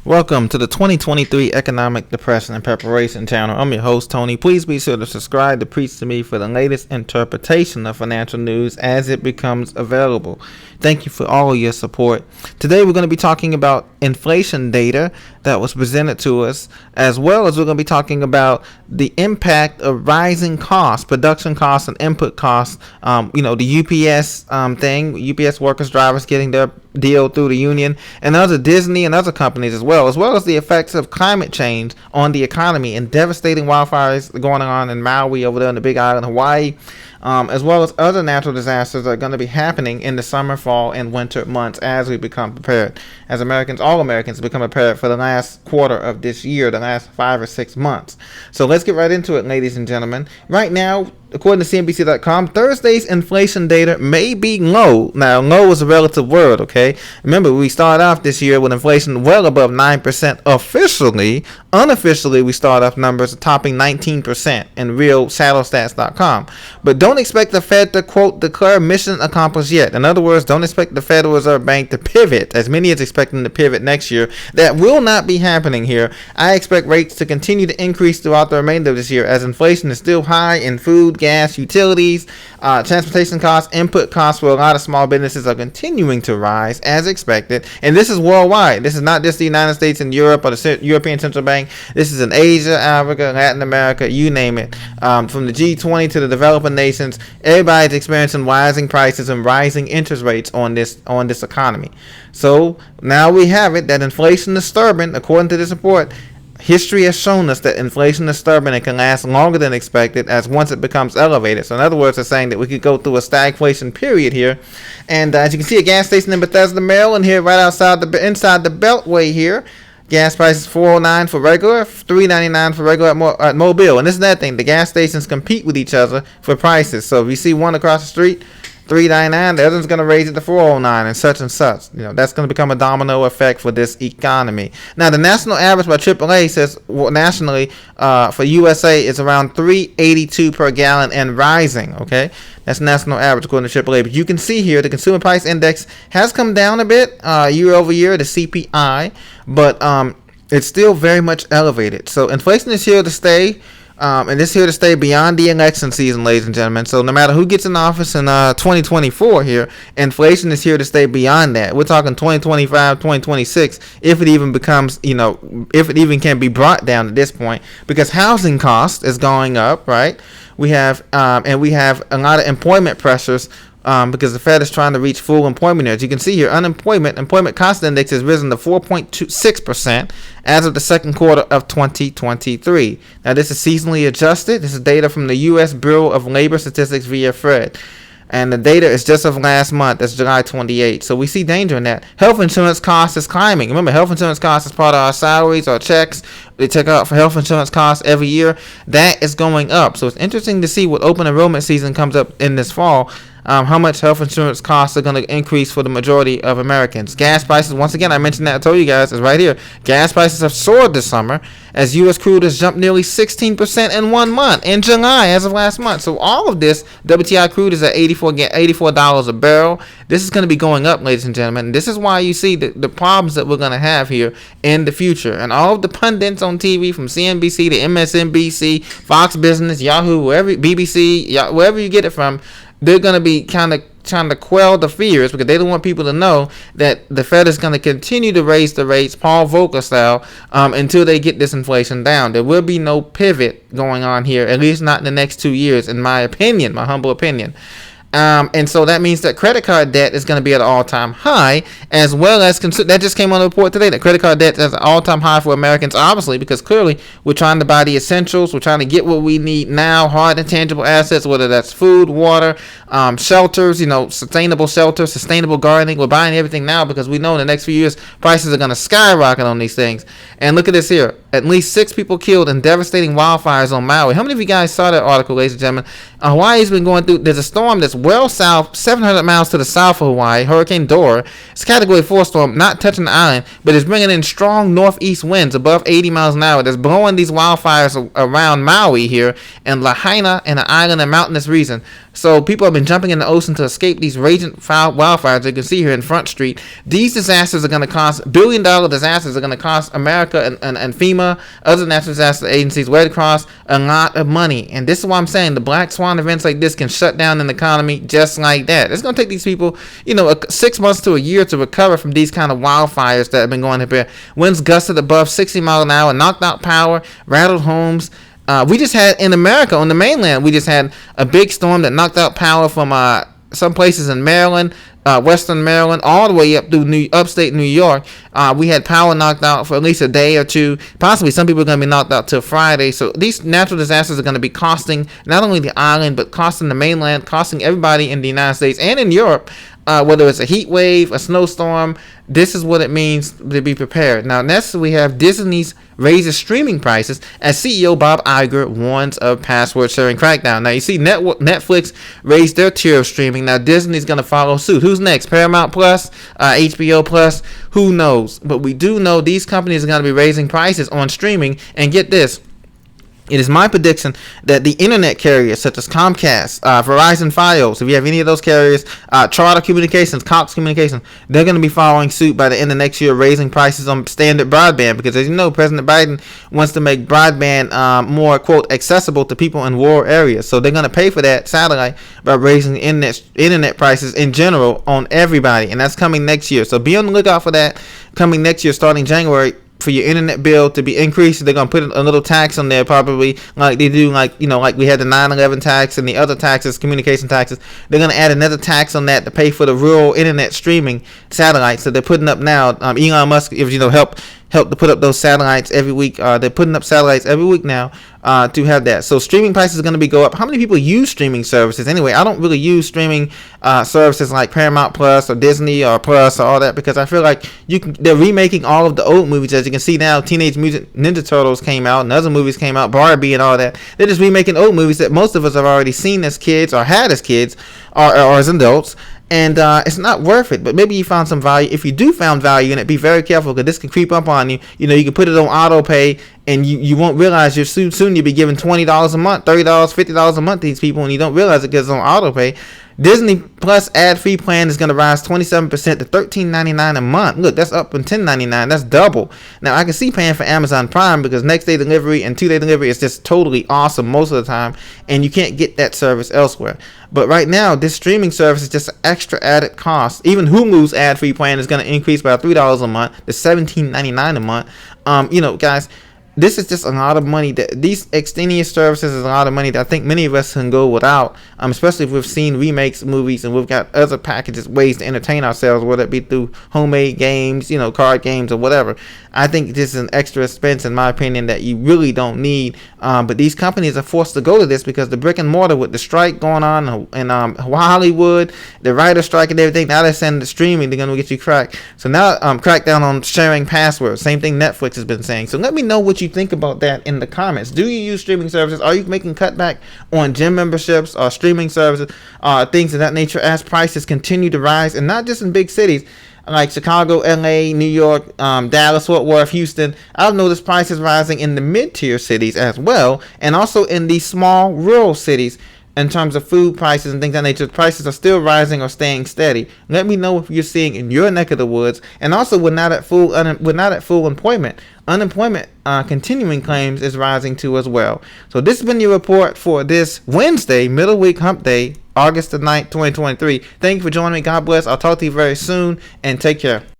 Welcome to the 2023 Economic Depression and Preparation Channel. I'm your host, Tony. Please be sure to subscribe to Preach to Me for the latest interpretation of financial news as it becomes available. Thank you for all of your support. Today we're going to be talking about inflation data that was presented to us, as well as we're going to be talking about the impact of rising costs, production costs and input costs. The UPS thing, UPS workers, drivers getting their deal through the union, and other Disney and other companies as well as the effects of climate change on the economy and devastating wildfires going on in Maui over there in the Big Island, Hawaii. As well as other natural disasters that are going to be happening in the summer, fall, and winter months as we become prepared. As Americans, all Americans become prepared for the last quarter of this year, the last 5 or 6 months. So let's get right into it, ladies and gentlemen. Right now, according to CNBC.com, Thursday's inflation data may be low. Now, low is a relative word, okay? Remember, we started off this year with inflation well above 9% officially. Unofficially, we start off numbers topping 19% in real shadowstats.com. But don't expect the Fed to, quote, declare mission accomplished yet. In other words, don't expect the Federal Reserve Bank to pivot, as many is expecting to pivot next year. That will not be happening here. I expect rates to continue to increase throughout the remainder of this year as inflation is still high in food, gas, utilities, transportation costs, input costs for a lot of small businesses are continuing to rise as expected. And this is worldwide. This is not just the United States and Europe or the European Central Bank. This is in Asia, Africa, Latin America, you name it. From the G20 to the developing nations, everybody's experiencing rising prices and rising interest rates on this economy. So now we have it that inflation is stubborn, according to this report. History has shown us that inflation is stubborn and can last longer than expected as once it becomes elevated. So in other words, they're saying that we could go through a stagflation period here. And as you can see, a gas station in Bethesda, Maryland here right outside inside the Beltway here. Gas prices $4.09 for regular, $3.99 for regular at Mobile. And this is that thing. The gas stations compete with each other for prices. So if you see one across the street, $3.99, the other one's going to raise it to $4.09 and such and such. That's going to become a domino effect for this economy. Now, the national average by AAA says nationally for USA is around $3.82 per gallon and rising. Okay, that's national average according to AAA. But you can see here the consumer price index has come down a bit year over year, the CPI, but it's still very much elevated. So inflation is here to stay. And it's here to stay beyond the election season, ladies and gentlemen. So no matter who gets in office in 2024 here, inflation is here to stay beyond that. We're talking 2025, 2026, if it even becomes, if it even can be brought down at this point, because housing cost is going up, right? We have a lot of employment pressures. Because the Fed is trying to reach full employment. As you can see here, employment cost index has risen to 4.26% as of the second quarter of 2023. Now, this is seasonally adjusted. This is data from the U.S. Bureau of Labor Statistics via FRED. And the data is just of last month. That's July 28th. So we see danger in that. Health insurance cost is climbing. Remember, health insurance cost is part of our salaries, our checks. They check out for health insurance costs every year. That is going up. So it's interesting to see what open enrollment season comes up in this fall. How much health insurance costs are going to increase for the majority of Americans. Gas prices, once again, I mentioned that, I told you guys, is right here. Gas prices have soared this summer as U.S. crude has jumped nearly 16% in 1 month, in July as of last month. So all of this, WTI crude is at $84 a barrel. This is going to be going up, ladies and gentlemen. And this is why you see the problems that we're going to have here in the future. And all of the pundits on TV from CNBC to MSNBC, Fox Business, Yahoo, BBC, wherever you get it from, they're going to be kind of trying to quell the fears because they don't want people to know that the Fed is going to continue to raise the rates, Paul Volcker style, until they get this inflation down. There will be no pivot going on here, at least not in the next 2 years, in my opinion, my humble opinion. And so that means that credit card debt is going to be at an all-time high, as well as that just came on the report today that credit card debt is at an all-time high for Americans, obviously, because clearly we're trying to buy the essentials. We're trying to get what we need now, hard and tangible assets, whether that's food, water, shelters, sustainable shelters, sustainable gardening. We're buying everything now because we know in the next few years prices are going to skyrocket on these things. And look at this here. at least 6 people killed in devastating wildfires on Maui. How many of you guys saw that article, ladies and gentlemen? Hawaii's been going through, there's a storm that's well south, 700 miles to the south of Hawaii, Hurricane Dora. It's a Category 4 storm, not touching the island, but it's bringing in strong northeast winds above 80 miles an hour. That's blowing these wildfires around Maui here and Lahaina and the island and mountainous region. So people have been jumping in the ocean to escape these raging wildfires. You can see here in Front Street. These disasters are going to cost, billion-dollar disasters are going to cost America and FEMA, other natural disaster agencies, Red Cross, a lot of money. And this is why I'm saying the black swan events like this can shut down an economy just like that. It's going to take these people, 6 months to a year to recover from these kind of wildfires that have been going up here. Winds gusted above 60 miles an hour, knocked out power, rattled homes. We just had in America, on the mainland, we just had a big storm that knocked out power from some places in Maryland, Western Maryland, all the way up through upstate New York. We had power knocked out for at least a day or two. Possibly some people are going to be knocked out till Friday. So these natural disasters are going to be costing not only the island, but costing the mainland, costing everybody in the United States and in Europe. Whether it's a heat wave, a snowstorm, this is what it means to be prepared. Now, next we have Disney's raises streaming prices as CEO Bob Iger warns of password sharing crackdown. Now, you see Netflix raised their tier of streaming. Now, Disney's going to follow suit. Who's next? Paramount Plus, HBO Plus, who knows? But we do know these companies are going to be raising prices on streaming. And get this. It is my prediction that the internet carriers such as Comcast, Verizon Fios, if you have any of those carriers, Charter Communications, Cox Communications, they're going to be following suit by the end of next year, raising prices on standard broadband. Because as you know, President Biden wants to make broadband more, quote, accessible to people in rural areas. So they're going to pay for that satellite by raising the internet prices in general on everybody. And that's coming next year. So be on the lookout for that coming next year, starting January. For your internet bill to be increased, they're gonna put a little tax on there, probably like they do, like we had the 9/11 tax and the other taxes, communication taxes. They're gonna add another tax on that to pay for the rural internet streaming satellites that they're putting up now. Elon Musk, if help to put up those satellites every week. They're putting up satellites every week now to have that. So streaming prices are going to go up. How many people use streaming services? Anyway, I don't really use streaming services like Paramount Plus or Disney or Plus or all that because I feel like they're remaking all of the old movies. As you can see now, Teenage Mutant Ninja Turtles came out and other movies came out, Barbie and all that. They're just remaking old movies that most of us have already seen as kids or had as kids or as adults. And it's not worth it, but maybe you found some value. If you do found value in it, be very careful because this can creep up on you. You can put it on auto pay and you won't realize soon you'll be giving $20 a month, $30, $50 a month to these people and you don't realize it because it's on auto pay. Disney Plus ad-free plan is going to rise 27% to $13.99 a month. Look, that's up from $10.99. That's double. Now, I can see paying for Amazon Prime because next-day delivery and two-day delivery is just totally awesome most of the time, and you can't get that service elsewhere. But right now, this streaming service is just an extra added cost. Even Hulu's ad-free plan is going to increase by $3 a month to $17.99 a month. Guys, this is just a lot of money. These extraneous services is a lot of money that I think many of us can go without, especially if we've seen remakes, movies, and we've got other packages, ways to entertain ourselves, whether it be through homemade games, card games or whatever. I think this is an extra expense, in my opinion, that you really don't need. But these companies are forced to go to this because the brick and mortar with the strike going on in Hollywood, the writer strike and everything, now they're sending the streaming, they're going to get you cracked. So now crack down on sharing passwords. Same thing Netflix has been saying. So let me know what you think about that in the comments. Do you use streaming services? Are you making cutback on gym memberships or streaming services, things of that nature as prices continue to rise, and not just in big cities like Chicago, LA, New York, Dallas, Fort Worth, Houston? I've noticed prices rising in the mid-tier cities as well, and also in these small rural cities. In terms of food prices and things of that nature, prices are still rising or staying steady. Let me know if you're seeing in your neck of the woods. And also, we're not at full employment. Unemployment continuing claims is rising too as well. So this has been your report for this Wednesday, middle week hump day, August the 9th, 2023. Thank you for joining me. God bless. I'll talk to you very soon and take care.